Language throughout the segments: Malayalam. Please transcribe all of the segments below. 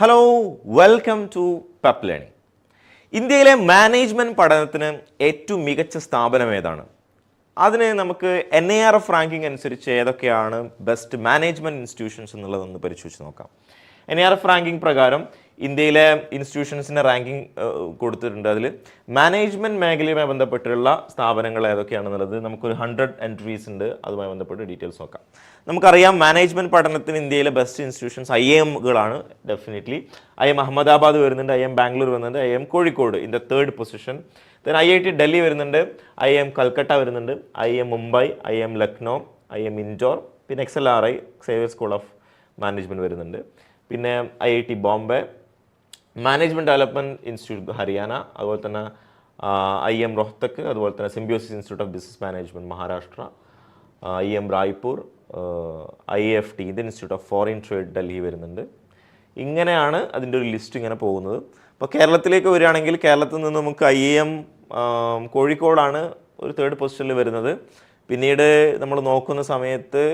Hello, welcome to pep learning. ഇന്ത്യയിലെ മാനേജ്മെൻറ്റ് പഠനത്തിന് ഏറ്റവും മികച്ച സ്ഥാപനം ഏതാണ്? അതിന് നമുക്ക് NIRF റാങ്കിങ് അനുസരിച്ച് ഏതൊക്കെയാണ് ബെസ്റ്റ് മാനേജ്മെൻറ്റ് ഇൻസ്റ്റിറ്റ്യൂഷൻസ് എന്നുള്ളതൊന്ന് പരിശോധിച്ച് നോക്കാം. NIRF റാങ്കിങ് പ്രകാരം ഇന്ത്യയിലെ ഇൻസ്റ്റിറ്റ്യൂഷൻസിൻ്റെ റാങ്കിങ് കൊടുത്തിട്ടുണ്ട്. അതിൽ മാനേജ്മെൻറ്റ് മേഖലയുമായി ബന്ധപ്പെട്ടുള്ള സ്ഥാപനങ്ങൾ ഏതൊക്കെയാണെന്നുള്ളത് നമുക്കൊരു 100 എൻട്രീസ് ഉണ്ട്. അതുമായി ബന്ധപ്പെട്ട് ഡീറ്റെയിൽസ് നോക്കാം. നമുക്കറിയാം, മാനേജ്മെൻറ്റ് പഠനത്തിന് ഇന്ത്യയിലെ ബെസ്റ്റ് ഇൻസ്റ്റിറ്റ്യൂഷൻസ് IIMകളാണ്. ഡെഫിനറ്റ്ലി IIM അഹമ്മദാബാദ് വരുന്നുണ്ട്, IIM ബാംഗ്ലൂർ വരുന്നുണ്ട്, IIM Kozhikode in the third position. Then IIT Delhi വരുന്നുണ്ട്, IIM കൽക്കട്ട വരുന്നുണ്ട്, IIM Mumbai, IIM Lucknow, IIM Indore, പിന്നെ XLRI Xavier school of management വരുന്നുണ്ട്, പിന്നെ IIT Bombay, management development institute Haryana, അതുപോലെ തന്നെ IIM റോഹ്തക്ക്, അതുപോലെ തന്നെ Symbiosis institute of business management Maharashtra, IIM Raipur, IIFT Indian institute of foreign trade Delhi വരുന്നുണ്ട്. ഇങ്ങനെയാണ് അതിൻ്റെ ഒരു ലിസ്റ്റ് ഇങ്ങനെ പോകുന്നത്. അപ്പോൾ കേരളത്തിലേക്ക് വരികയാണെങ്കിൽ കേരളത്തിൽ നിന്ന് നമുക്ക് IIM കോഴിക്കോടാണ് ഒരു തേർഡ് പൊസിഷനിൽ വരുന്നത്. പിന്നീട് നമ്മൾ നോക്കുന്ന സമയത്ത്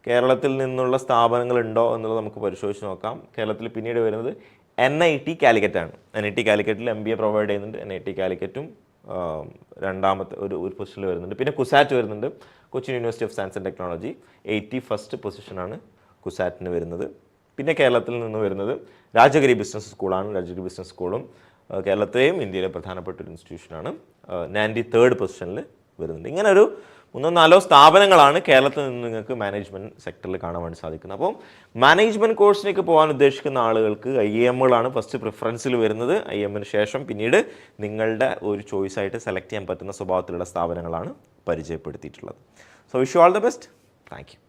കേരളത്തിൽ നിന്നുള്ള സ്ഥാപനങ്ങളുണ്ടോ എന്നുള്ളത് നമുക്ക് പരിശോധിച്ച് നോക്കാം. കേരളത്തിൽ പിന്നീട് വരുന്നത് NIT കാലിക്കറ്റാണ്. NIT കാലിക്കറ്റിൽ MBA പ്രൊവൈഡ് ചെയ്യുന്നുണ്ട്. NIT കാലിക്കറ്റും രണ്ടാമത്തെ ഒരു പൊസിഷനിൽ വരുന്നുണ്ട്. പിന്നെ കുസാറ്റ് വരുന്നുണ്ട്, Cochin university of science and technology 81st പൊസിഷനാണ് കുസാറ്റിന് വരുന്നത്. പിന്നെ കേരളത്തിൽ നിന്ന് വരുന്നത് രാജഗിരി ബിസിനസ് സ്കൂളാണ്. രാജഗിരി ബിസിനസ് സ്കൂളും കേരളത്തെയും ഇന്ത്യയിലെ പ്രധാനപ്പെട്ട ഒരു ഇൻസ്റ്റിറ്റ്യൂഷനാണ്. 93rd പൊസിഷനിൽ വരുന്നുണ്ട്. ഇങ്ങനെ ഒരു 3-4 സ്ഥാപനങ്ങളാണ് കേരളത്തിൽ നിന്ന് നിങ്ങൾക്ക് മാനേജ്മെൻറ്റ് സെക്ടറിൽ കാണാൻ വേണ്ടി സാധിക്കുന്നത്. അപ്പോൾ മാനേജ്മെൻറ്റ് കോഴ്സിലേക്ക് പോകാൻ ഉദ്ദേശിക്കുന്ന ആളുകൾക്ക് IIMകളാണ് ഫസ്റ്റ് പ്രിഫറൻസിൽ വരുന്നത്. IIMന് ശേഷം പിന്നീട് നിങ്ങളുടെ ഒരു ചോയ്സായിട്ട് സെലക്ട് ചെയ്യാൻ പറ്റുന്ന സ്വഭാവത്തിലുള്ള സ്ഥാപനങ്ങളാണ് പരിചയപ്പെടുത്തിയിട്ടുള്ളത്. So wish you all the best. Thank U.